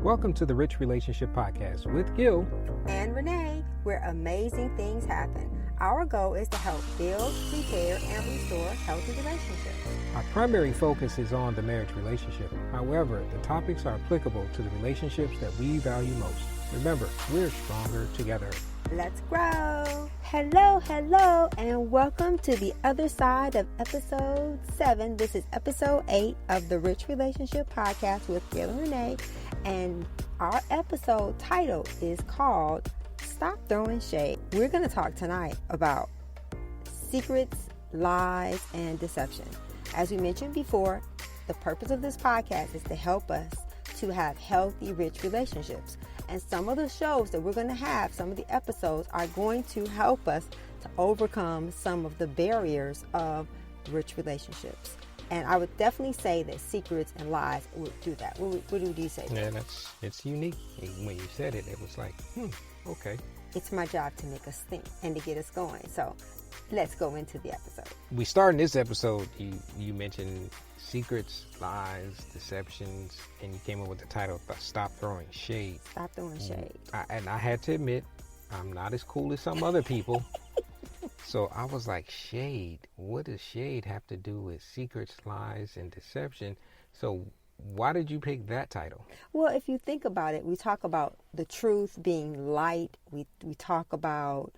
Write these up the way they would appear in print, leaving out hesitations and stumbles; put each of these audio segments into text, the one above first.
Welcome to the Rich Relationship Podcast with Gil and Renee, where amazing things happen. Our goal is to help build, repair, and restore healthy relationships. Our primary focus is on the marriage relationship. However, the topics are applicable to the relationships that we value most. Remember, we're stronger together. Let's grow. Hello, and welcome to the other side of episode 7. This is episode 8 of the Rich Relationship Podcast with Gil and Renee. And our episode title is called Stop Throwing Shade. We're going to talk tonight about secrets, lies, and deception. As we mentioned before, the purpose of this podcast is to help us to have healthy, rich relationships. And some of the shows that we're going to have, some of the episodes are going to help us to overcome some of the barriers of rich relationships. And I would definitely say that secrets and lies would do that. What would you say? Yeah, it's unique. When you said it, it was like, okay. It's my job to make us think and to get us going. So let's go into the episode. We start in this episode, you mentioned secrets, lies, deceptions, and you came up with the title, Stop Throwing Shade. Stop throwing shade. And I had to admit, I'm not as cool as some other people. So I was like, shade? What does shade have to do with secrets, lies, and deception? So why did you pick that title? Well, if you think about it, we talk about the truth being light. We talk about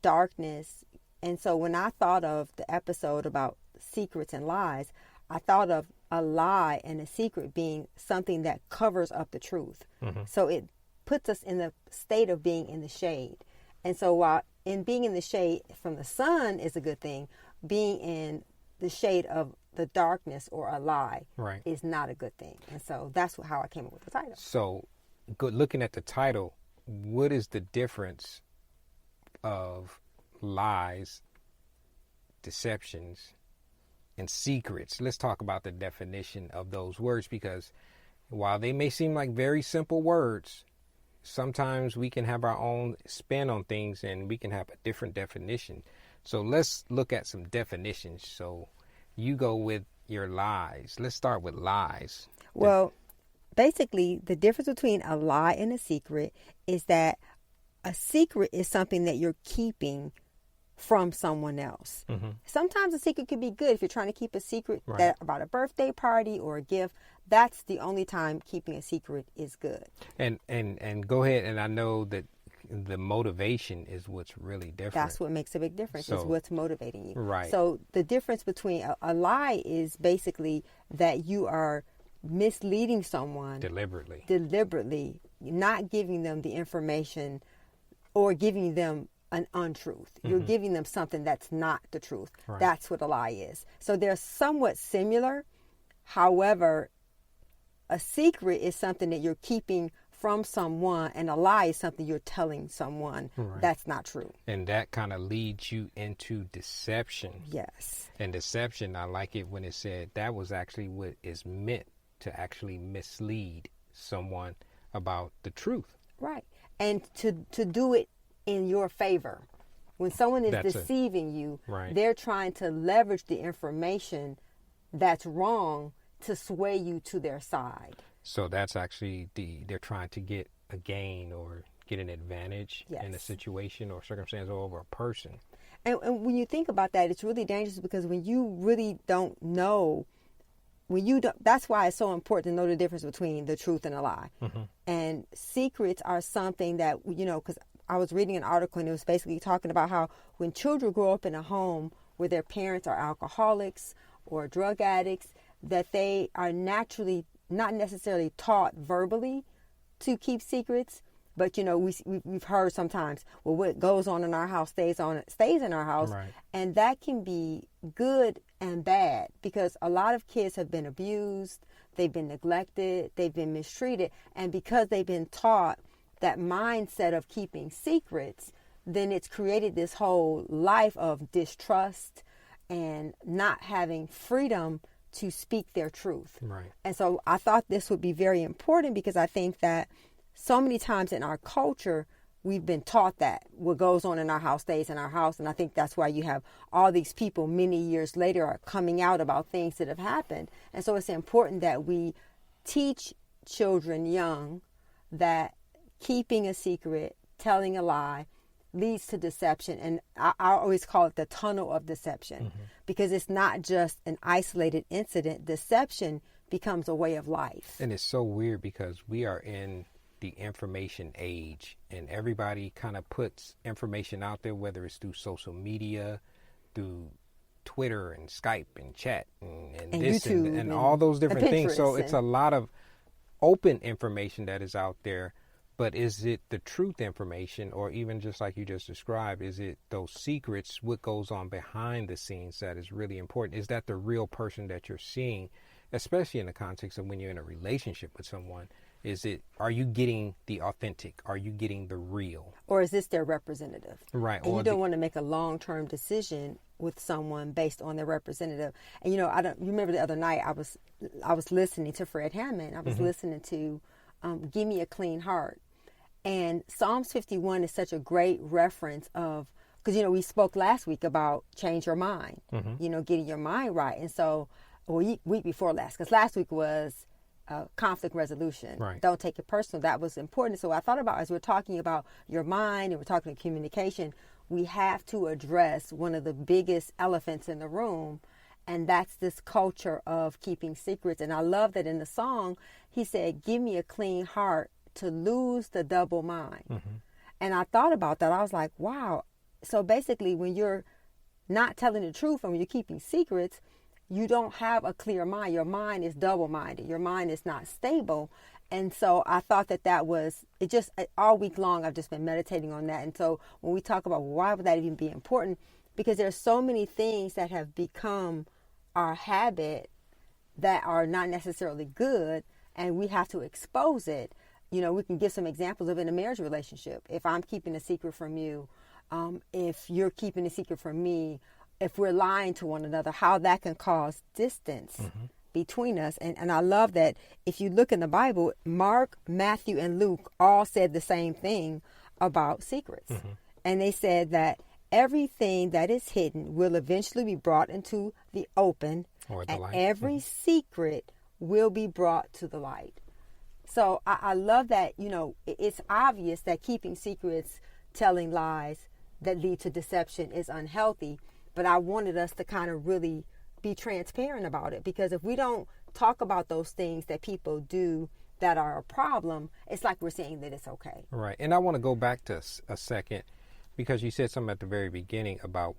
darkness. And so when I thought of the episode about secrets and lies, I thought of a lie and a secret being something that covers up the truth. Mm-hmm. So it puts us in the state of being in the shade. And so while in being in the shade from the sun is a good thing, being in the shade of the darkness or a lie is not a good thing. And so that's how I came up with the title. So looking at the title, what is the difference of lies, deceptions, and secrets? Let's talk about the definition of those words, because while they may seem like very simple words, sometimes we can have our own spin on things and we can have a different definition. So let's look at some definitions. So you go with your lies. Let's start with lies. Well, basically, the difference between a lie and a secret is that a secret is something that you're keeping from someone else. Mm-hmm. Sometimes a secret could be good if you're trying to keep a secret about a birthday party or a gift. That's the only time keeping a secret is good. And go ahead. And I know that the motivation is what's really different. That's what makes a big difference, is what's motivating you. Right. So the difference between a lie is basically that you are misleading someone deliberately, not giving them the information or giving them an untruth. Mm-hmm. You're giving them something that's not the truth. Right. That's what a lie is. So they're somewhat similar. However, a secret is something that you're keeping from someone, and a lie is something you're telling someone that's not true. And that kind of leads you into deception. Yes. And deception, I like it when it said that was actually what is meant to actually mislead someone about the truth. Right. And to do it in your favor. When someone is deceiving you, they're trying to leverage the information that's wrong to sway you to their side. So that's actually they're trying to get a gain or get an advantage in a situation or circumstance or over a person. And when you think about that, it's really dangerous, because when you really don't know, that's why it's so important to know the difference between the truth and a lie. Mm-hmm. And secrets are something that, because I was reading an article and it was basically talking about how when children grow up in a home where their parents are alcoholics or drug addicts, that they are naturally not necessarily taught verbally to keep secrets, but we've heard sometimes, well, what goes on in our house stays in our house, and that can be good and bad, because a lot of kids have been abused, they've been neglected, they've been mistreated, and because they've been taught that mindset of keeping secrets, then it's created this whole life of distrust and not having freedom to speak their truth. Right. And so I thought this would be very important, because I think that so many times in our culture, we've been taught that what goes on in our house stays in our house. And I think that's why you have all these people many years later are coming out about things that have happened. And so it's important that we teach children young that keeping a secret, telling a lie, leads to deception. And I always call it the tunnel of deception, because it's not just an isolated incident. Deception becomes a way of life. And it's so weird because we are in the information age, and everybody kind of puts information out there, whether it's through social media, through Twitter and Skype and chat and this YouTube and all those different things. So Pinterest it's a lot of open information that is out there. But is it the truth information, or even just like you just described, is it those secrets, what goes on behind the scenes that is really important? Is that the real person that you're seeing, especially in the context of when you're in a relationship with someone? Are you getting the authentic? Are you getting the real? Or is this their representative? Right. And you don't want to make a long-term decision with someone based on their representative. And you remember the other night I was listening to Fred Hammond. I was listening to Give Me a Clean Heart. And Psalms 51 is such a great reference of, because, we spoke last week about change your mind, getting your mind right. And so, week before last, because last week was conflict resolution. Right. Don't take it personal. That was important. So I thought about, as we're talking about your mind and we're talking about communication, we have to address one of the biggest elephants in the room, and that's this culture of keeping secrets. And I love that in the song, he said, give me a clean heart to lose the double mind. And I thought about that. I was like, wow. So basically, when you're not telling the truth and when you're keeping secrets, you don't have a clear mind. Your mind is double-minded. Your mind is not stable. And so I thought that was, all week long, I've just been meditating on that. And so when we talk about why would that even be important, because there's so many things that have become our habit that are not necessarily good, and we have to expose it. We can give some examples of it in a marriage relationship. If I'm keeping a secret from you, if you're keeping a secret from me, if we're lying to one another, how that can cause distance between us. And I love that if you look in the Bible, Mark, Matthew, and Luke all said the same thing about secrets. And they said that everything that is hidden will eventually be brought into the open, and light. Every secret will be brought to the light. So I love that, it's obvious that keeping secrets, telling lies that lead to deception is unhealthy. But I wanted us to kind of really be transparent about it, because if we don't talk about those things that people do that are a problem, it's like we're saying that it's okay. Right. And I want to go back to a second, because you said something at the very beginning about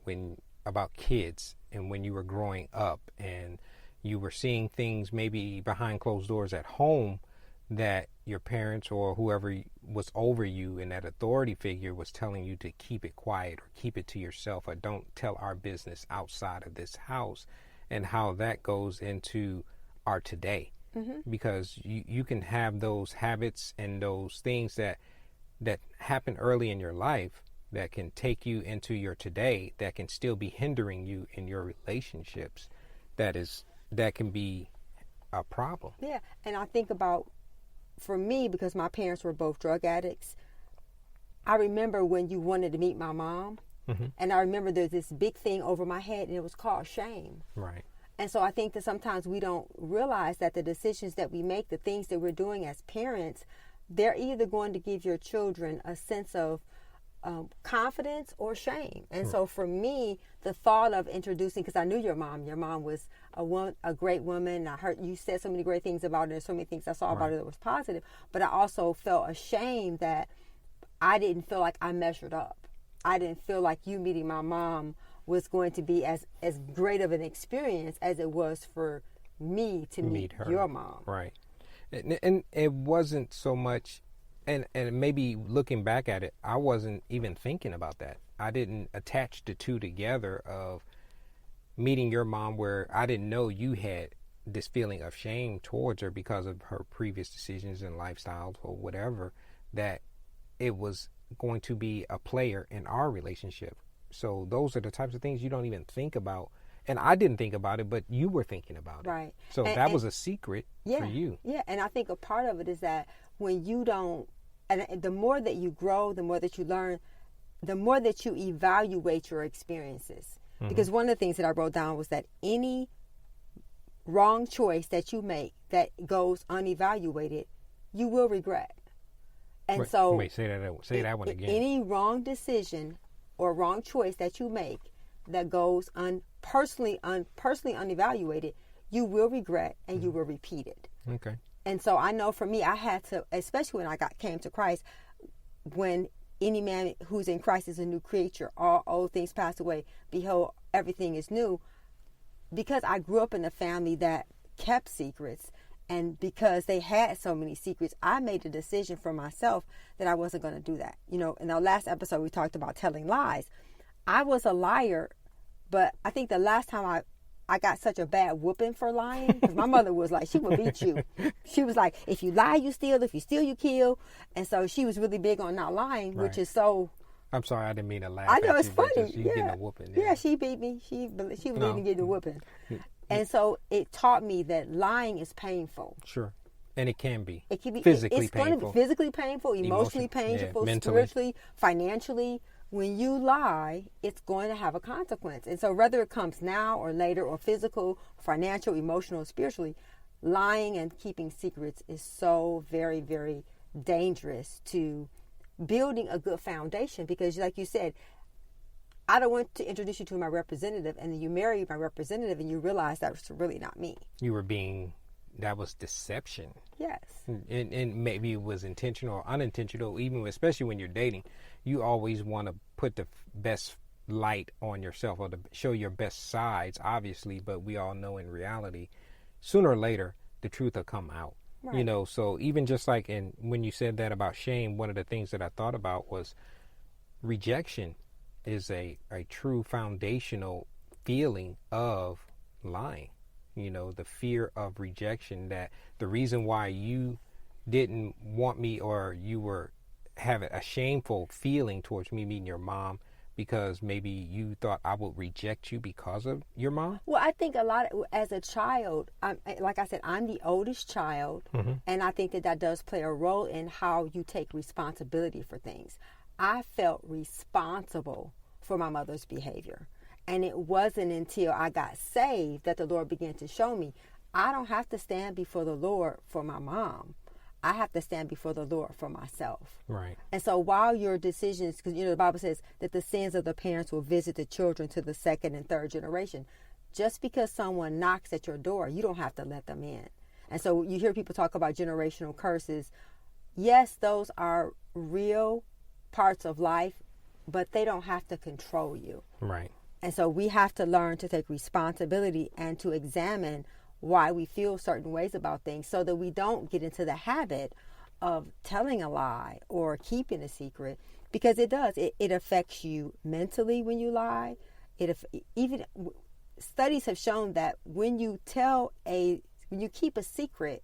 kids and when you were growing up and you were seeing things maybe behind closed doors at home that your parents or whoever was over you and that authority figure was telling you to keep it quiet or keep it to yourself or don't tell our business outside of this house, and how that goes into our today. Because you can have those habits and those things that happen early in your life that can take you into your today, that can still be hindering you in your relationships, that can be a problem. Yeah. And I think about, for me, because my parents were both drug addicts, I remember when you wanted to meet my mom, and I remember there's this big thing over my head, and it was called shame. Right. And so I think that sometimes we don't realize that the decisions that we make, the things that we're doing as parents, they're either going to give your children a sense of confidence or shame. And so for me, the thought of introducing, because I knew your mom was a great woman. I heard you said so many great things about her. There's so many things I saw about her that was positive, but I also felt ashamed that I didn't feel like I measured up. I didn't feel like you meeting my mom was going to be as great of an experience as it was for me to meet her, your mom. Right. And it wasn't so much, and maybe looking back at it, I wasn't even thinking about that. I didn't attach the two together of meeting your mom, where I didn't know you had this feeling of shame towards her because of her previous decisions and lifestyles or whatever, that it was going to be a player in our relationship. So those are the types of things you don't even think about. And I didn't think about it, but you were thinking about it. Right. So that was a secret for you. Yeah. And I think a part of it is that when you don't, and the more that you grow, the more that you learn, the more that you evaluate your experiences. Because one of the things that I wrote down was that any wrong choice that you make that goes unevaluated you will regret. And wait, say that one again. Any wrong decision or wrong choice that you make that goes personally unevaluated, you will regret and you will repeat it. Okay. And so I know for me, I had to, especially when I came to Christ, when any man who's in Christ is a new creature, all old things pass away, behold, everything is new. Because I grew up in a family that kept secrets, and because they had so many secrets, I made a decision for myself that I wasn't going to do that. You know, in our last episode, we talked about telling lies. I was a liar, but I think the last time I got such a bad whooping for lying, because my mother was like, she would beat you. She was like, if you lie, you steal. If you steal, you kill. And so she was really big on not lying, Right. which is so... I'm sorry, I didn't mean to laugh. I know, at it's you, but funny. just you Yeah. getting a whooping. Yeah, she beat me. She believed in getting a whooping. Yeah. And so it taught me that lying is painful. Sure. And it can be. It can be physically it's going to painful. be physically painful, emotionally painful, mentally. spiritually, financially. When you lie, it's going to have a consequence. And so whether it comes now or later, or physical, financial, emotional, spiritually, lying and keeping secrets is so very, very dangerous to building a good foundation. Because like you said, I don't want to introduce you to my representative, and then you marry my representative and you realize that's really not me. That was deception. Yes. And maybe it was intentional or unintentional, especially when you're dating. You always want to put the best light on yourself, or to show your best sides, obviously, but we all know in reality, sooner or later, the truth will come out. Right. You know, so even just like when you said that about shame, one of the things that I thought about was rejection is a true foundational feeling of lying. You know, the fear of rejection, that the reason why you didn't want me, or you were having a shameful feeling towards me meeting your mom, because maybe you thought I would reject you because of your mom? Well, I think a lot as a child, like I said, I'm the oldest child, and I think that does play a role in how you take responsibility for things. I felt responsible for my mother's behavior. And it wasn't until I got saved that the Lord began to show me, I don't have to stand before the Lord for my mom. I have to stand before the Lord for myself. Right. And so while your decisions, because the Bible says that the sins of the parents will visit the children to the second and third generation. Just because someone knocks at your door, you don't have to let them in. And so you hear people talk about generational curses. Yes, those are real parts of life, but they don't have to control you. Right. And so we have to learn to take responsibility and to examine why we feel certain ways about things, so that we don't get into the habit of telling a lie or keeping a secret, because it does. It affects you mentally when you lie. Even studies have shown that when you keep a secret,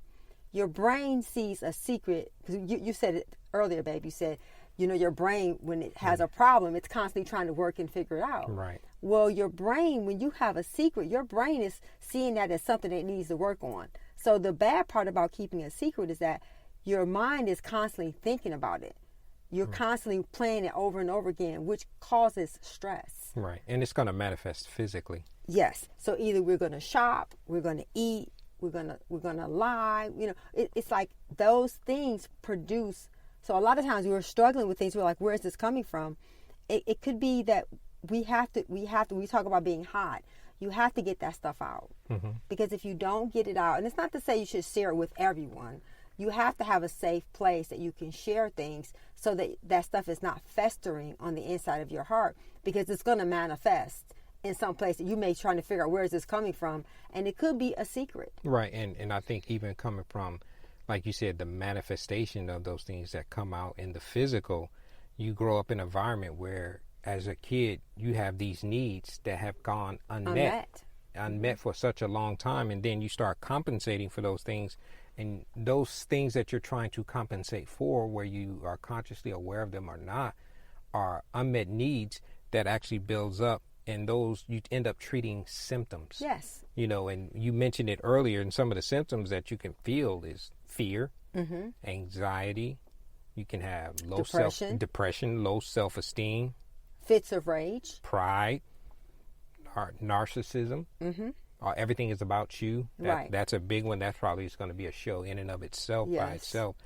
your brain sees a secret. Because you said it earlier, babe. You said, your brain, when it has a problem, it's constantly trying to work and figure it out. Right. Well, your brain, when you have a secret, your brain is seeing that as something it needs to work on. So the bad part about keeping a secret is that your mind is constantly thinking about it. You're constantly playing it over and over again, which causes stress. Right. And it's going to manifest physically. Yes. So either we're going to shop, we're going to eat, we're going to lie. It's like those things produce. So a lot of times we're struggling with things. We're like, where is this coming from? It could be that we talk about being hot. You have to get that stuff out. Mm-hmm. Because if you don't get it out, and it's not to say you should share it with everyone. You have to have a safe place that you can share things, so that that stuff is not festering on the inside of your heart, because it's going to manifest in some place that you may trying to figure out where is this coming from, and it could be a secret. Right. And I think even coming from, like you said, the manifestation of those things that come out in the physical, you grow up in an environment where, as a kid, you have these needs that have gone unmet for such a long time, and then you start compensating for those things, and those things that you're trying to compensate for, where you are consciously aware of them or not, are unmet needs that actually builds up, and those you end up treating symptoms. Yes. And you mentioned it earlier, and some of the symptoms that you can feel is fear, anxiety. You can have depression, low self-esteem, fits of rage, pride, narcissism. Everything is about you. Right. That's a big one. That probably is going to be a show in and of itself, by itself.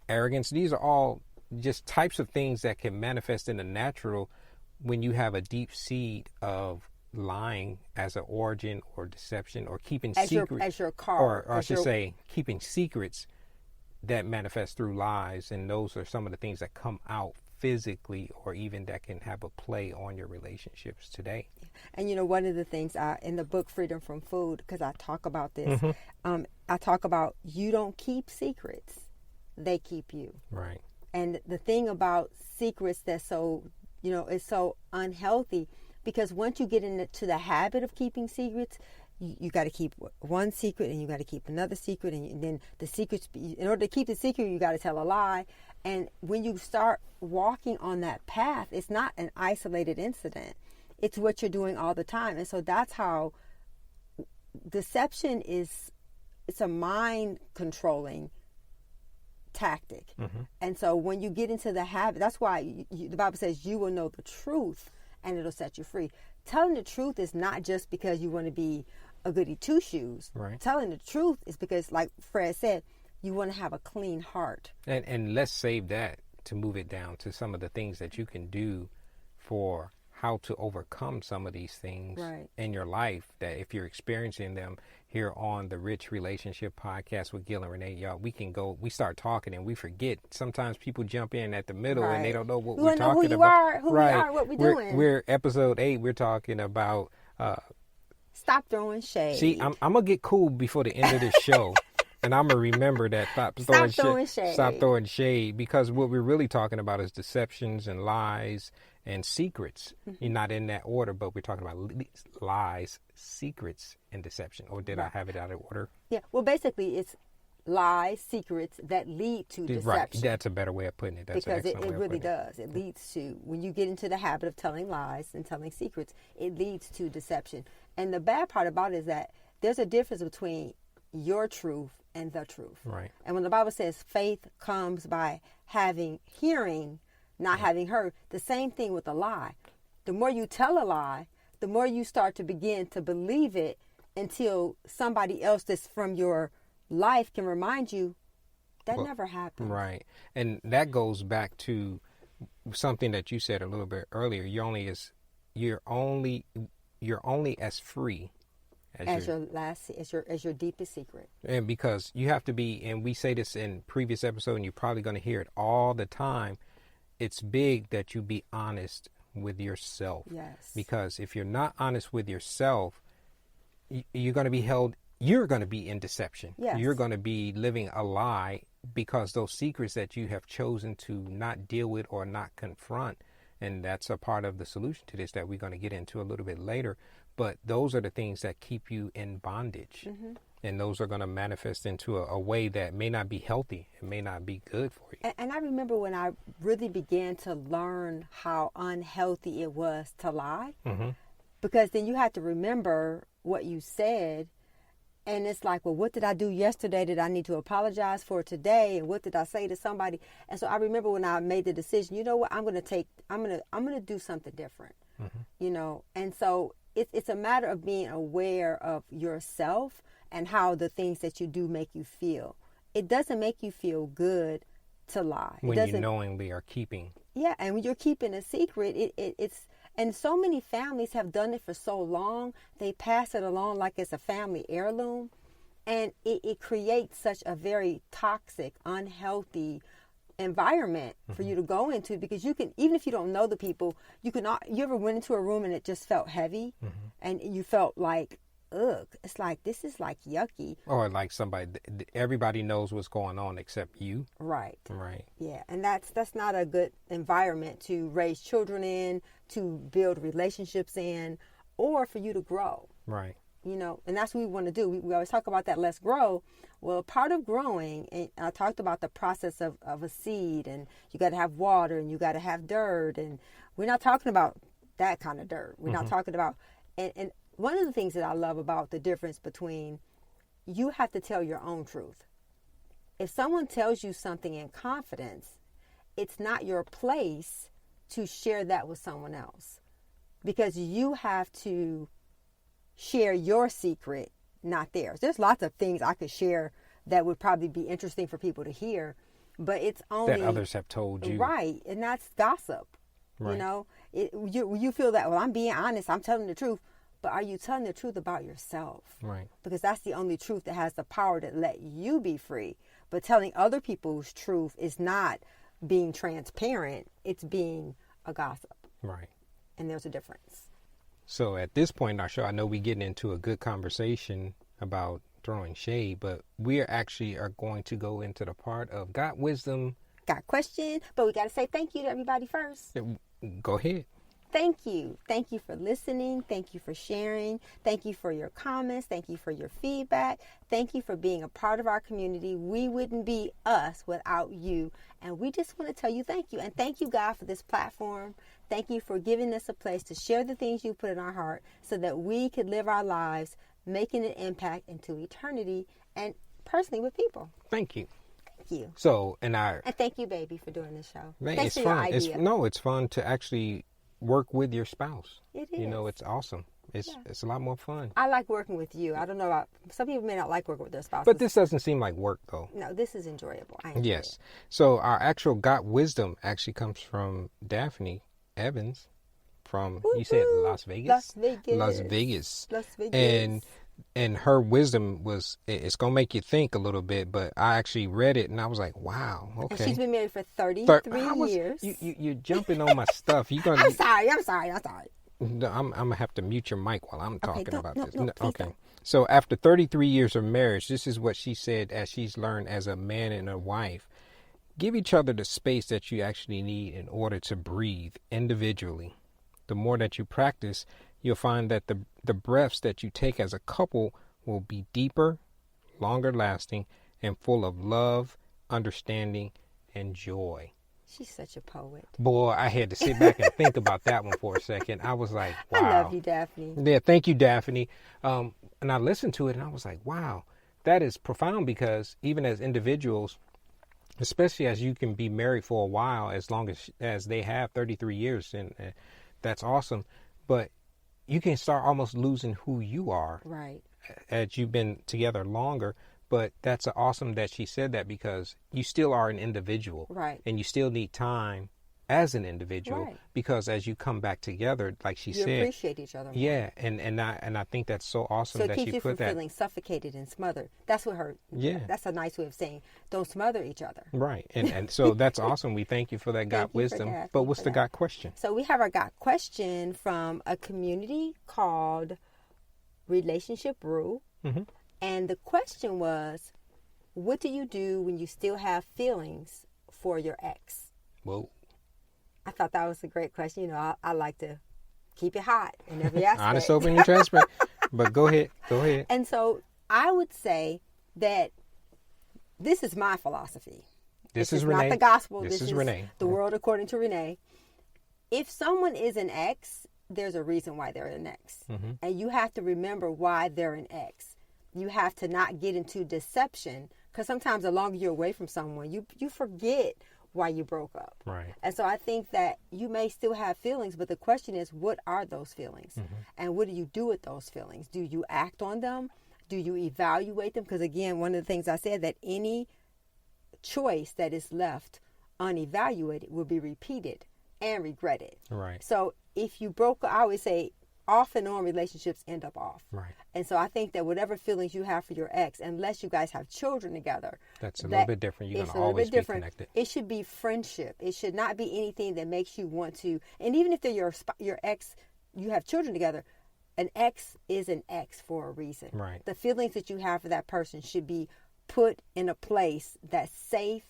arrogance. These are all just types of things that can manifest in the natural when you have a deep seed of lying as an origin or deception or keeping secrets. As your car. Or I should say, keeping secrets that manifest through lies. And those are some of the things that come out physically or even that can have a play on your relationships today. And one of the things in the book Freedom from Food, because I talk about this, I talk about you don't keep secrets, they keep you. Right. And the thing about secrets that's so, is so unhealthy, because once you get into the habit of keeping secrets, you got to keep one secret and you got to keep another secret. And then the secrets, in order to keep the secret, you got to tell a lie. And when you start walking on that path, it's not an isolated incident. It's what you're doing all the time. And so that's how deception it's a mind controlling tactic. And so when you get into the habit, that's why the Bible says you will know the truth and it'll set you free. Telling the truth is not just because you want to be a goody two shoes. Right. Telling the truth is because, like Fred said, you want to have a clean heart. And let's save that to move it down to some of the things that you can do for how to overcome some of these things in your life, that if you're experiencing them here on the Rich Relationship Podcast with Gil and Renee, y'all, we start talking and we forget. Sometimes people jump in at the middle and they don't know what we're talking about. Who we are, what we're doing. We're episode 8. We're talking about stop throwing shade. See, I'm gonna get cool before the end of this show. And I'm going to remember that. Stop throwing shade. Because what we're really talking about is deceptions and lies and secrets. You're not in that order, but we're talking about lies, secrets, and deception. Or did I have it out of order? Yeah. Well, basically, it's lies, secrets that lead to deception. Right. That's a better way of putting it. That's because it really does. It leads to, when you get into the habit of telling lies and telling secrets, it leads to deception. And the bad part about it is that there's a difference between your truth and the truth. Right. And when the Bible says faith comes by hearing, not having heard, the same thing with a lie. The more you tell a lie, the more you start to begin to believe it until somebody else that's from your life can remind you that never happened. Right. And that goes back to something that you said a little bit earlier. You're only as free as your deepest secret. And because you have to be, and we say this in previous episode, and you're probably going to hear it all the time, it's big that you be honest with yourself. Yes. Because if you're not honest with yourself, you're going to be in deception. Yes. You're going to be living a lie, because those secrets that you have chosen to not deal with or not confront, and that's a part of the solution to this that we're going to get into a little bit later. But those are the things that keep you in bondage. And those are going to manifest into a way that may not be healthy. It may not be good for you. And I remember when I really began to learn how unhealthy it was to lie. Because then you had to remember what you said. And it's like, well, what did I do yesterday that I need to apologize for today? And what did I say to somebody? And so I remember when I made the decision, you know what, I'm going to do something different. And so it's a matter of being aware of yourself and how the things that you do make you feel. It doesn't make you feel good to lie. When you knowingly are keeping. Yeah, and when you're keeping a secret, it's and so many families have done it for so long, they pass it along like it's a family heirloom, and it creates such a very toxic, unhealthy environment for you to go into, because you can, even if you don't know the people, you ever went into a room and it just felt heavy and you felt like, ugh, it's like, this is like yucky. Or like everybody knows what's going on except you. Right. Right. Yeah. And that's not a good environment to raise children in, to build relationships in, or for you to grow. Right. And that's what we want to do. We always talk about that, let's grow. Well, part of growing, and I talked about the process of a seed, and you got to have water and you got to have dirt. And we're not talking about that kind of dirt. We're not talking about, and one of the things that I love about the difference between, you have to tell your own truth. If someone tells you something in confidence, it's not your place to share that with someone else, because you have to share your secret, not theirs. There's lots of things I could share that would probably be interesting for people to hear, but it's only that others have told you. Right, and that's gossip. Right. You know, you feel that, well, I'm being honest, I'm telling the truth, but are you telling the truth about yourself? Right. Because that's the only truth that has the power to let you be free. But telling other people's truth is not being transparent, it's being a gossip. Right. And there's a difference. So at this point in our show, I know we're getting into a good conversation about throwing shade, but we are going to go into the part of Got Wisdom. Got question, but we got to say thank you to everybody first. Go ahead. Thank you. Thank you for listening. Thank you for sharing. Thank you for your comments. Thank you for your feedback. Thank you for being a part of our community. We wouldn't be us without you. And we just want to tell you thank you. And thank you, God, for this platform. Thank you for giving us a place to share the things you put in our heart so that we could live our lives making an impact into eternity and personally with people. Thank you. Thank you. So, and thank you, baby, for doing this show. Man, Thanks it's for fun. your idea. It's fun to actually work with your spouse. It is. You know, it's awesome. It's a lot more fun. I like working with you. I don't know about some people may not like working with their spouses. But this doesn't seem like work, though. No, this is enjoyable. I enjoy Yes. it. So our actual Got Wisdom actually comes from Daphne Evans from, you said Las Vegas? Las Vegas. Las Vegas. Las Vegas. And her wisdom it's going to make you think a little bit, but I actually read it and I was like, wow, okay. And she's been married for 33 years. You're jumping on my stuff. I'm sorry. No, I'm going to have to mute your mic while I'm talking about this. No, okay. don't. So after 33 years of marriage, this is what she said as she's learned as a man and a wife. Give each other the space that you actually need in order to breathe individually. The more that you practice, you'll find that the breaths that you take as a couple will be deeper, longer lasting, and full of love, understanding, and joy. She's such a poet. Boy, I had to sit back and think about that one for a second. I was like, wow. I love you, Daphne. Yeah, thank you, Daphne. And I listened to it and I was like, wow, that is profound, because even as individuals, especially as you can be married for a while, as long as they have 33 years, and that's awesome. But you can start almost losing who you are. Right. As you've been together longer. But that's awesome that she said that, because you still are an individual. Right. And you still need time as an individual. Right. Because as you come back together, like she said. You appreciate each other more. Yeah. And I think that's so awesome so that it keeps she you put from that. feeling suffocated and smothered. That's what her. Yeah. That's a nice way of saying don't smother each other. Right. And so that's awesome. We thank you for that Got Wisdom. But what's the Got question? So we have our Got question from a community called Relationship Brew. Mm-hmm. And the question was, what do you do when you still have feelings for your ex? Whoa. I thought that was a great question. You know, I like to keep it hot in every aspect. Honest, open, and transparent. But go ahead. And so I would say that this is my philosophy. This is not Renee. the gospel. This is Renee. The world according to Renee. If someone is an ex, there's a reason why they're an ex. Mm-hmm. And you have to remember why they're an ex. You have to not get into deception, because sometimes the longer you're away from someone, you forget why you broke up. Right. And so I think that you may still have feelings, but the question is, what are those feelings? Mm-hmm. And what do you do with those feelings? Do you act on them? Do you evaluate them? Because again, one of the things I said, that any choice that is left unevaluated will be repeated and regretted. Right. So if you broke, I always say, off and on relationships end up off. Right. And so I think that whatever feelings you have for your ex, unless you guys have children together, that's a little bit different. You're going to always be connected. It should be friendship. It should not be anything that makes you want to. And even if they're your ex, you have children together, an ex is an ex for a reason. Right. The feelings that you have for that person should be put in a place that's safe,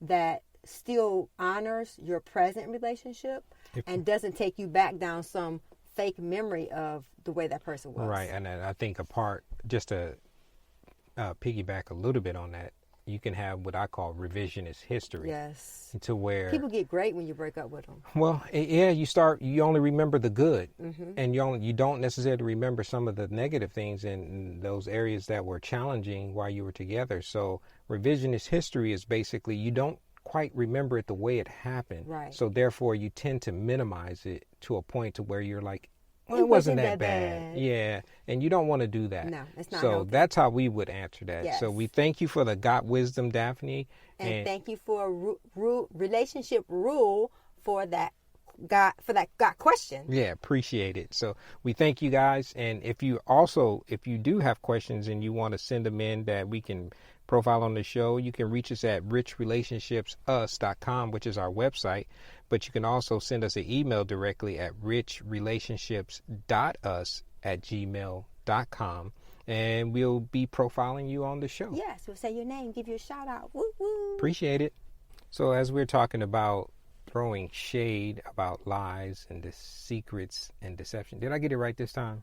that still honors your present relationship, and doesn't take you back down some fake memory of the way that person was. Right. And I think just to piggyback a little bit on that, you can have what I call revisionist history. Yes. To where people get great when you break up with them. Well, yeah, you only remember the good, mm-hmm. and you don't necessarily remember some of the negative things in those areas that were challenging while you were together. So revisionist history is basically you don't quite remember it the way it happened. Right. So therefore you tend to minimize it to a point to where you're like, well, it wasn't that bad. Yeah, and you don't want to do that. No, it's not So healthy. that's how we would answer that. Yes. So we thank you for the Got Wisdom, Daphne. And thank you for relationship rule for that got question. Yeah, appreciate it. So we thank you guys. And if you do have questions and you want to send them in that we can profile on the show, you can reach us at richrelationshipsus.com, which is our website. But you can also send us an email directly at richrelationships.us@gmail.com. And we'll be profiling you on the show. Yes, we'll say your name, give you a shout out. Woo woo. Appreciate it. So as we're talking about throwing shade about lies and the secrets and deception. Did I get it right this time?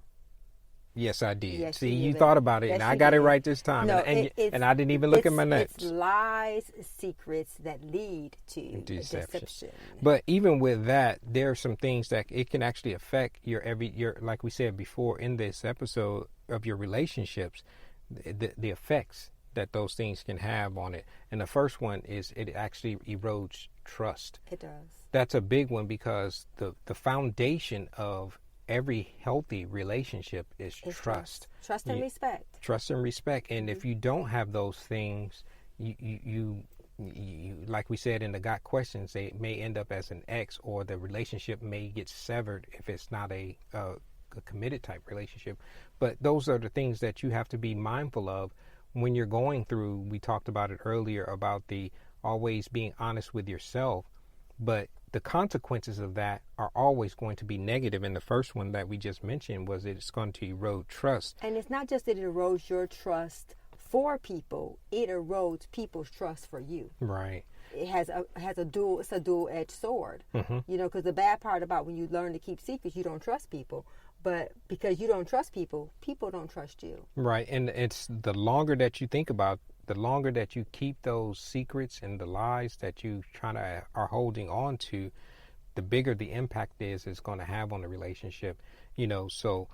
Yes, I did. Yes, See, you you thought about it, Yes, and I you got it did. right this time. No, and I didn't even look at my notes. It's lies, secrets that lead to deception. But even with that, there are some things that it can actually affect your like we said before in this episode of your relationships, the effects that those things can have on it. And the first one is it actually erodes trust. It does. That's a big one because the foundation of every healthy relationship is trust. Trust and respect. Trust and respect. And if you don't have those things, you like we said in the Got Questions, they may end up as an ex, or the relationship may get severed if it's not a committed type relationship. But those are the things that you have to be mindful of when you're going through. We talked about it earlier about the always being honest with yourself, but the consequences of that are always going to be negative. And the first one that we just mentioned was it's going to erode trust. And it's not just that it erodes your trust for people, it erodes people's trust for you. Right. It has a dual-edged sword. Mm-hmm. You know, because the bad part about when you learn to keep secrets, you don't trust people. But because you don't trust people, people don't trust you. Right. And it's the longer that you think about, the longer that you keep those secrets and the lies that you are holding on to, the bigger the impact it's going to have on the relationship. You know, so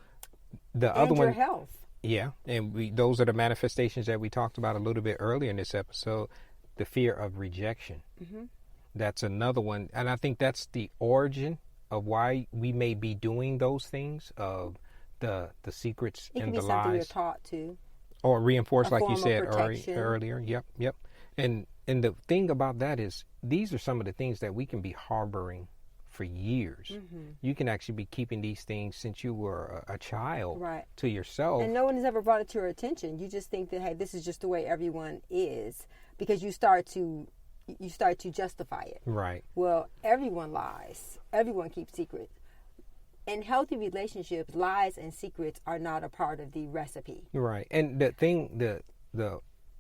the other one, your health. Yeah, and those are the manifestations that we talked about a little bit earlier in this episode. The fear of rejection. Mm-hmm. That's another one, and I think that's the origin of why we may be doing those things, of the secrets and the lies. It can be something you're taught to. Or reinforced, like you said earlier. Yep. And the thing about that is, these are some of the things that we can be harboring for years. Mm-hmm. You can actually be keeping these things since you were a child, right, to yourself. And no one has ever brought it to your attention. You just think that, hey, this is just the way everyone is, because you start to justify it. Right. Well, everyone lies. Everyone keeps secrets. In healthy relationships, lies and secrets are not a part of the recipe. Right. And the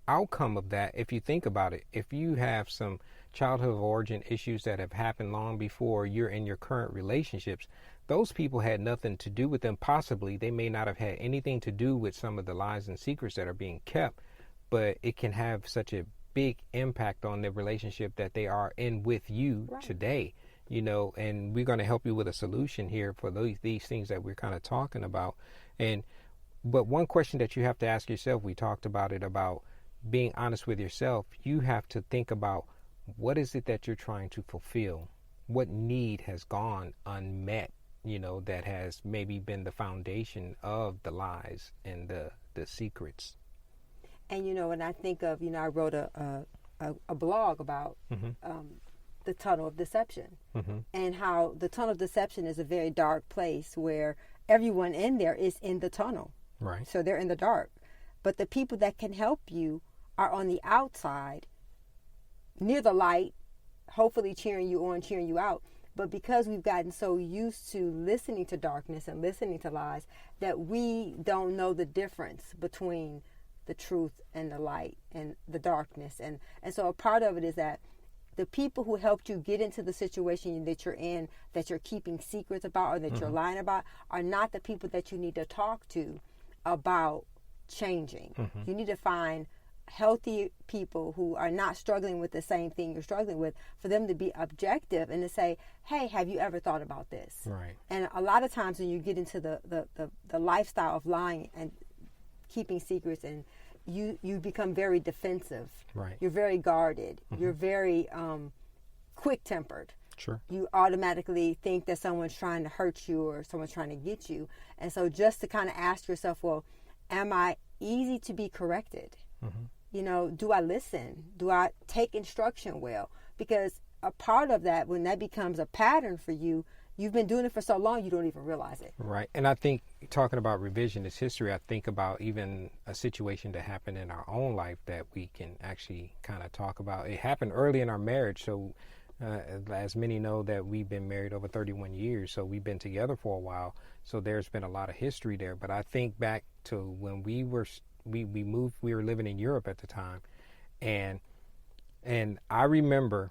outcome of that, if you think about it, if you have some childhood origin issues that have happened long before you're in your current relationships, those people had nothing to do with them. Possibly they may not have had anything to do with some of the lies and secrets that are being kept, but it can have such a big impact on the relationship that they are in with you today. You know, and we're going to help you with a solution here for these things that we're kind of talking about. But one question that you have to ask yourself, we talked about it, about being honest with yourself. You have to think about, what is it that you're trying to fulfill? What need has gone unmet, you know, that has maybe been the foundation of the lies and the secrets? And, you know, when I think of, you know, I wrote a blog about the tunnel of deception, and how the tunnel of deception is a very dark place where everyone in there is in the tunnel. Right. So they're in the dark. But the people that can help you are on the outside, near the light, hopefully cheering you on, cheering you out. But because we've gotten so used to listening to darkness and listening to lies, that we don't know the difference between the truth and the light and the darkness. And so a part of it is that the people who helped you get into the situation that you're in, that you're keeping secrets about, or that you're lying about, are not the people that you need to talk to about changing. You need to find healthy people who are not struggling with the same thing you're struggling with, for them to be objective and to say, hey, have you ever thought about this? Right. And a lot of times when you get into the lifestyle of lying and keeping secrets, and you become very defensive. Right. You're very guarded. You're very quick-tempered. Sure. You automatically think that someone's trying to hurt you or someone's trying to get you. And so just to kind of ask yourself, well, am I easy to be corrected? Mm-hmm. You know, do I listen? Do I take instruction well? Because a part of that, when that becomes a pattern for you, you've been doing it for so long, you don't even realize it. Right. And I think talking about revisionist history, I think about even a situation that happened in our own life that we can actually kind of talk about. It happened early in our marriage. So as many know that we've been married over 31 years. So we've been together for a while. So there's been a lot of history there. But I think back to when we moved, we were living in Europe at the time. And I remember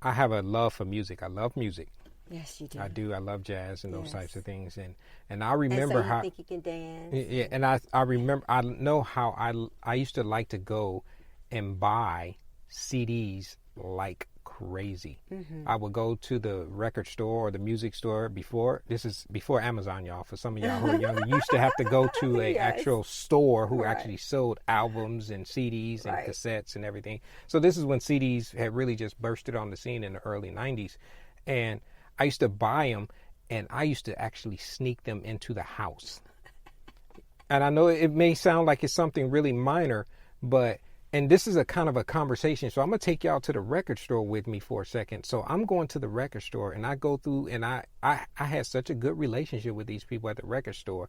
I have a love for music. I love music. Yes, you do. I do. I love jazz and those Yes. types of things. And I remember and so you how think you can dance. yeah, and I remember I know how I used to like to go and buy CDs like crazy. Mm-hmm. I would go to the record store or the music store this is before Amazon, y'all. For some of y'all who are younger, you used to have to go to a Yes. actual store who Right. actually sold albums and CDs and Right. cassettes and everything. So this is when CDs had really just bursted on the scene in the early 90s. And I used to buy them, and I used to actually sneak them into the house. And I know it may sound like it's something really minor, and this is a kind of a conversation. So I'm going to take y'all to the record store with me for a second. So I'm going to the record store, and I go through, and I had such a good relationship with these people at the record store.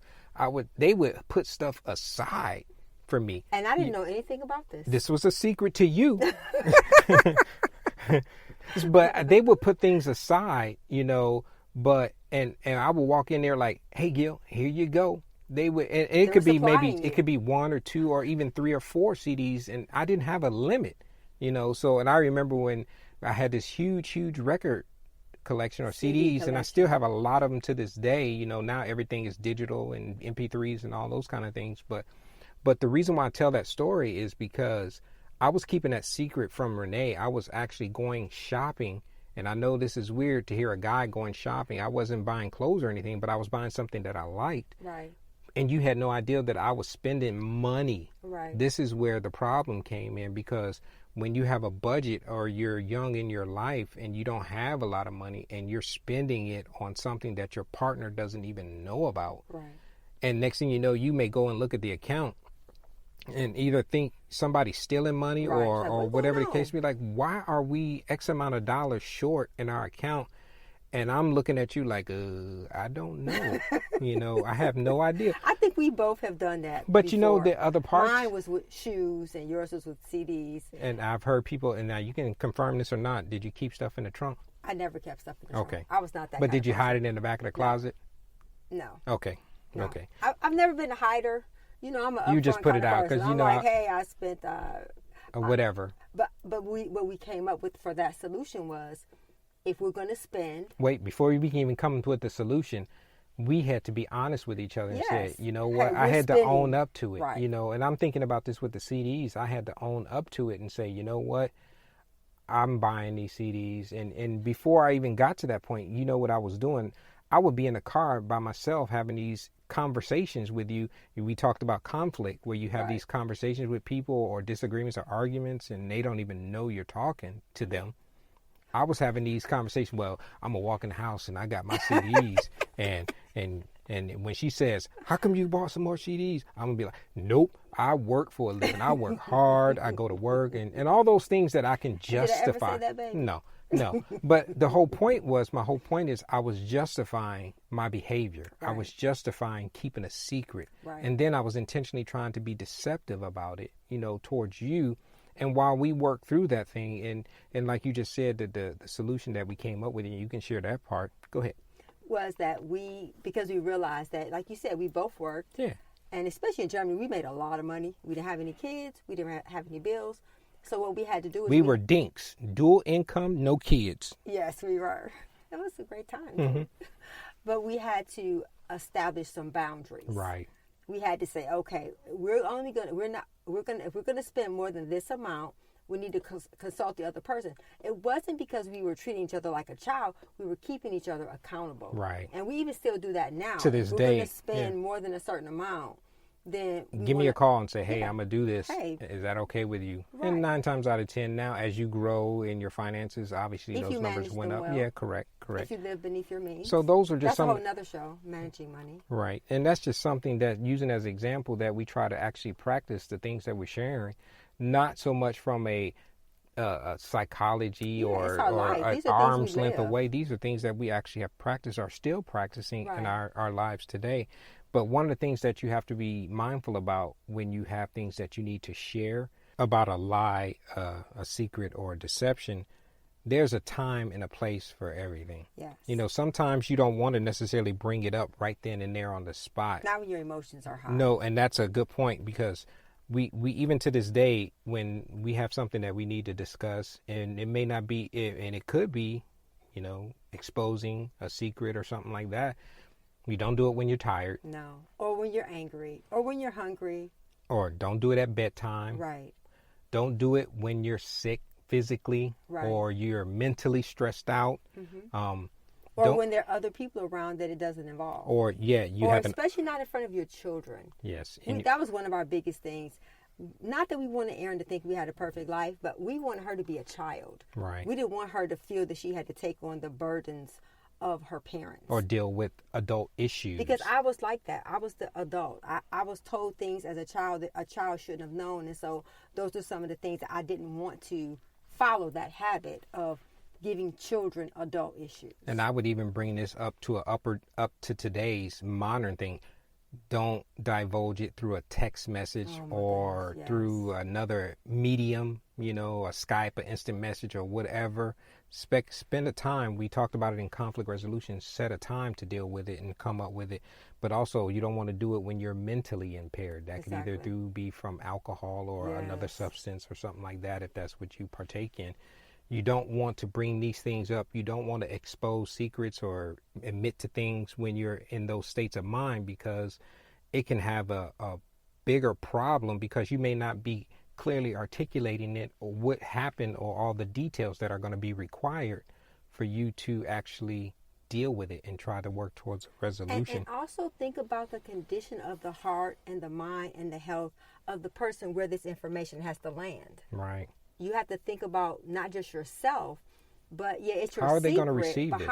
They would put stuff aside for me. And I didn't know anything about this. This was a secret to you. But they would put things aside, you know, and I would walk in there like, hey, Gil, here you go. They would, and it could be it could be one or two or even 3 or 4 CDs, and I didn't have a limit, you know. So, and I remember when I had this huge record collection or CDs, and I still have a lot of them to this day. You know, now everything is digital and MP3s and all those kind of things. But the reason why I tell that story is because I was keeping that secret from Renee. I was actually going shopping, and I know this is weird to hear a guy going shopping. I wasn't buying clothes or anything, but I was buying something that I liked. Right. And you had no idea that I was spending money. Right. This is where the problem came in, because when you have a budget or you're young in your life and you don't have a lot of money and you're spending it on something that your partner doesn't even know about. Right. And next thing you know, you may go and look at the account and either think somebody's stealing money Right. or, Like, or what's whatever the going case may be. Like, why are we X amount of dollars short in our account? And I'm looking at you like, I don't know. You know, I have no idea. I think we both have done that. But you know, before. the other parts. Mine was with shoes and yours was with CDs. And I've heard people, and now you can confirm this or not, did you keep stuff in the trunk? I never kept stuff in the trunk. Okay. I was not that But kind did of you person. hide it in the back of the closet? No. Okay. No. Okay. I've never been a hider. You know, I'm a You just upfront put kind it of out, person. 'cause you I'm know like, I- hey, I spent Or whatever. but what we came up with for that solution was, if we're going to spend, Wait, before we can even come up with the solution, we had to be honest with each other and Yes. say, you know Hey, what, I we're had to spending. own up to it. Right. You know, and I'm thinking about this with the CDs. I had to own up to it and say, you know what, I'm buying these CDs. And before I even got to that point, you know what I was doing? I would be in the car by myself having these conversations with you. We talked about conflict, where you have Right. these conversations with people or disagreements or arguments, and they don't even know you're talking to them. I was having these conversations. Well, I'm gonna walk in the house and I got my CDs, and when she says, "How come you bought some more CDs?" I'm gonna be like, "Nope, I work for a living. I work hard. I go to work, and all those things that I can justify." Did I ever say that, baby? No. But the whole point is I was justifying my behavior. Right. I was justifying keeping a secret, Right. and then I was intentionally trying to be deceptive about it, you know, towards you. And while we work through that thing, and like you just said, the solution that we came up with, and you can share that part. Go ahead. was that because we realized that, like you said, we both worked. Yeah. And especially in Germany, we made a lot of money. We didn't have any kids. We didn't have any bills. So what we had to do was... We were dinks. Dual income, no kids. Yes, we were. It was a great time. Mm-hmm. But we had to establish some boundaries. Right. We had to say, okay, if we're gonna spend more than this amount, we need to consult the other person. It wasn't because we were treating each other like a child. We were keeping each other accountable. Right. And we even still do that now. To this if we're day, going to spend yeah. more than a certain amount, then give me a call and say, hey, I'm going to do this. Hey. Is that okay with you? Right. And 9 times out of 10 now, as you grow in your finances, obviously If those you numbers manage went them up. well. Yeah, correct. If you live beneath your means. So those are just That's a whole nother show, managing money. Right. And that's just something that, using as an example, that we try to actually practice the things that we're sharing, not so much from a psychology or an arm's length away. These are things that we actually have practiced, are still practicing in our lives today. But one of the things that you have to be mindful about when you have things that you need to share about a lie, a secret, or a deception, there's a time and a place for everything. Yes. You know, sometimes you don't want to necessarily bring it up right then and there on the spot. Not when your emotions are high. No, and that's a good point, because we even to this day, when we have something that we need to discuss, and it may not be, and it could be, you know, exposing a secret or something like that, we don't do it when you're tired. No. Or when you're angry. Or when you're hungry. Or don't do it at bedtime. Right. Don't do it when you're sick physically, or you're mentally stressed out. Mm-hmm. Or when there are other people around that it doesn't involve. Or especially not in front of your children. Yes. That was one of our biggest things. Not that we wanted Erin to think we had a perfect life, but we wanted her to be a child. Right. We didn't want her to feel that she had to take on the burdens of her parents. Or deal with adult issues. Because I was like that. I was the adult. I was told things as a child that a child shouldn't have known. And so those are some of the things that I didn't want to follow, that habit of giving children adult issues. And I would even bring this up to today's modern thing. Don't divulge it through a text message or through another medium, you know, a Skype, an instant message, or whatever. Spend a time. We talked about it in conflict resolution. Set a time to deal with it and come up with it. But also, you don't want to do it when you're mentally impaired. That could either be from alcohol or another substance or something like that, if that's what you partake in. You don't want to bring these things up. You don't want to expose secrets or admit to things when you're in those states of mind, because it can have a bigger problem, because you may not be clearly articulating it, or what happened, or all the details that are going to be required for you to actually deal with it and try to work towards a resolution. And also think about the condition of the heart and the mind and the health of the person where this information has to land. Right. You have to think about not just yourself, but it's your how are they going to secret, receive but this?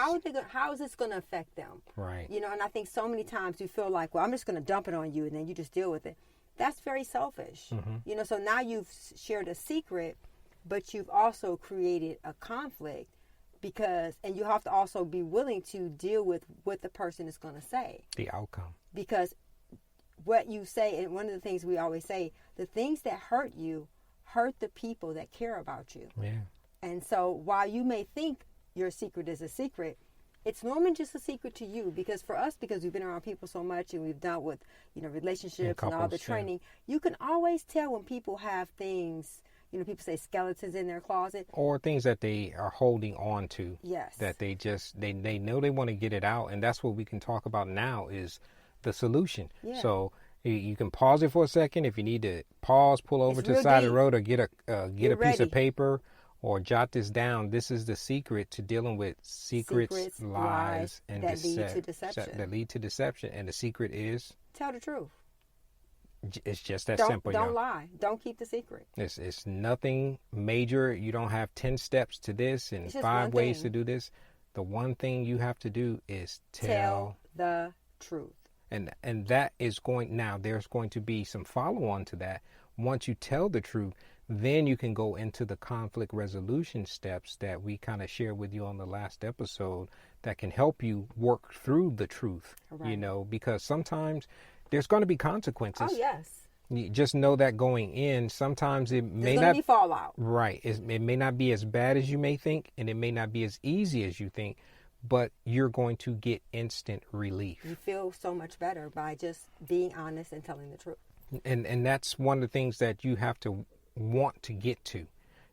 How is this going to affect them? Right. You know, and I think so many times you feel like, well, I'm just going to dump it on you and then you just deal with it. That's very selfish. Mm-hmm. You know, so now you've shared a secret, but you've also created a conflict, and you have to also be willing to deal with what the person is going to say. The outcome. Because what you say, and one of the things we always say, the things that hurt you hurt the people that care about you. Yeah. And so while you may think your secret is a secret, it's normally just a secret to you, because for us, because we've been around people so much and we've dealt with, you know, relationships and all the training, you can always tell when people have things, you know, people say skeletons in their closet. Or things that they are holding on to. Yes. That they just, they know they want to get it out. And that's what we can talk about now, is the solution. Yeah. So you can pause it for a second. If you need to pause, pull over to the side of the road, or get a piece of paper, or jot this down. This is the secret to dealing with secrets, lies, and that lead to deception. That lead to deception. And the secret is? Tell the truth. It's just that simple. Don't lie. Don't keep the secret. It's nothing major. You don't have 10 steps to this and 5 ways to do this. The one thing you have to do is tell the truth. And that is there's going to be some follow-on to that. Once you tell the truth, then you can go into the conflict resolution steps that we kind of shared with you on the last episode that can help you work through the truth, you know, because sometimes there's going to be consequences. Oh, yes. You just know that going in, sometimes it may not be fallout. Right. It may not be as bad as you may think, and it may not be as easy as you think, but you're going to get instant relief. You feel so much better by just being honest and telling the truth. And that's one of the things that you have to want to get to,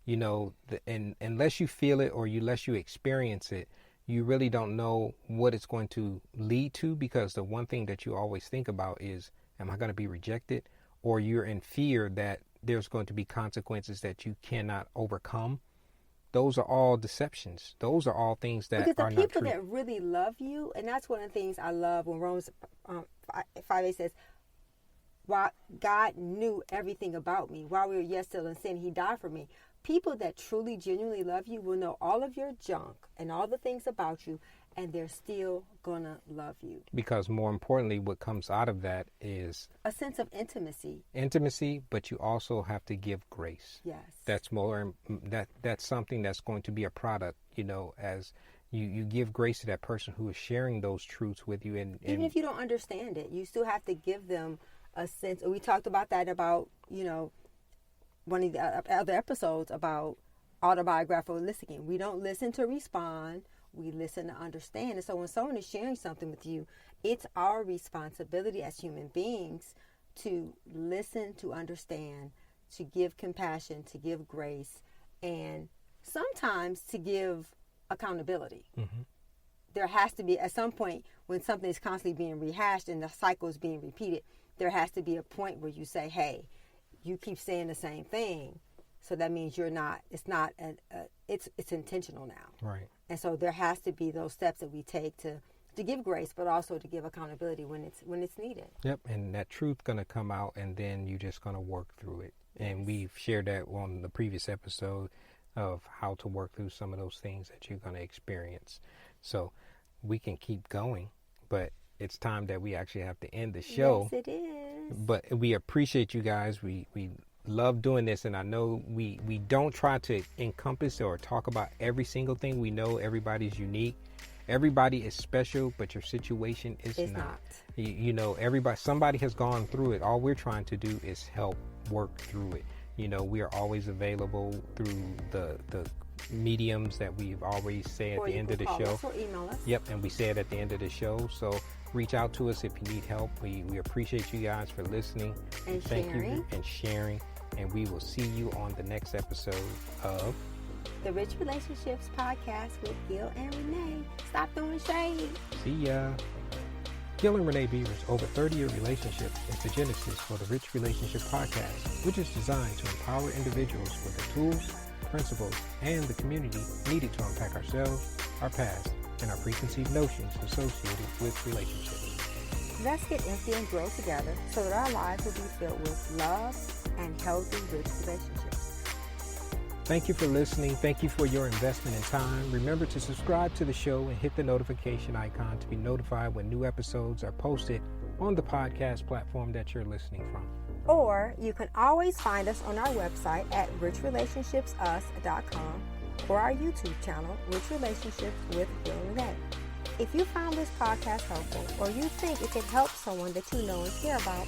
you know, and unless you feel it or unless you experience it, you really don't know what it's going to lead to, because the one thing that you always think about is, am I going to be rejected? Or you're in fear that there's going to be consequences that you cannot overcome. Those are all deceptions. Those are all things that are not true. Because the people that really love you, and that's one of the things I love when Romans 5:8 says, While God knew everything about me, while we were yet still in sin, he died for me. People that truly, genuinely love you will know all of your junk and all the things about you, and they're still gonna love you. Because more importantly, what comes out of that is a sense of intimacy. Intimacy, but you also have to give grace. Yes. That's more, that's something that's going to be a product, you know, as you give grace to that person who is sharing those truths with you. And even if you don't understand it, you still have to give them a sense. We talked about that about, you know, one of the other episodes about autobiographical listening. We don't listen to respond. We listen to understand. And so when someone is sharing something with you, it's our responsibility as human beings to listen, to understand, to give compassion, to give grace, and sometimes to give accountability. Mm-hmm. There has to be, at some point, when something is constantly being rehashed and the cycle is being repeated, there has to be a point where you say, hey, you keep saying the same thing. So that means it's intentional now. Right. And so there has to be those steps that we take to give grace, but also to give accountability when it's needed. Yep. And that truth going to come out, and then you're just going to work through it. Yes. And we've shared that on the previous episode of how to work through some of those things that you're going to experience. So we can keep going, but it's time that we actually have to end the show. Yes, it is. But we appreciate you guys. We love doing this, and I know we don't try to encompass or talk about every single thing. We know everybody's unique. Everybody is special, but your situation is not. You know, somebody has gone through it. All we're trying to do is help work through it. You know, we are always available through the mediums that we've always said at the end of the show. Or email us. Yep, and we say it at the end of the show. So reach out to us if you need help. We appreciate you guys for listening and thank you and sharing. And we will see you on the next episode of the Rich Relationships Podcast with Gil and Renee. Stop throwing shade. See ya. Gil and Renee Beavers' over 30-year relationship is the genesis for the Rich Relationship Podcast, which is designed to empower individuals with the tools, principles, and the community needed to unpack ourselves, our past, and our preconceived notions associated with relationships. Let's get empty and grow together so that our lives will be filled with love and healthy, rich relationships. Thank you for listening. Thank you for your investment in time. Remember to subscribe to the show and hit the notification icon to be notified when new episodes are posted on the podcast platform that you're listening from. Or you can always find us on our website at richrelationshipsus.com or our YouTube channel, Rich Relationships with Gil and Renee. If you found this podcast helpful or you think it could help someone that you know and care about,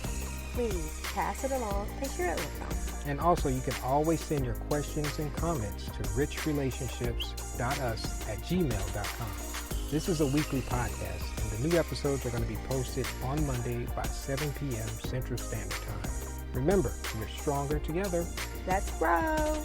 please pass it along and share it with them. And also, you can always send your questions and comments to richrelationships.us@gmail.com. This is a weekly podcast, and the new episodes are going to be posted on Monday by 7 p.m. Central Standard Time. Remember, we're stronger together. Let's grow.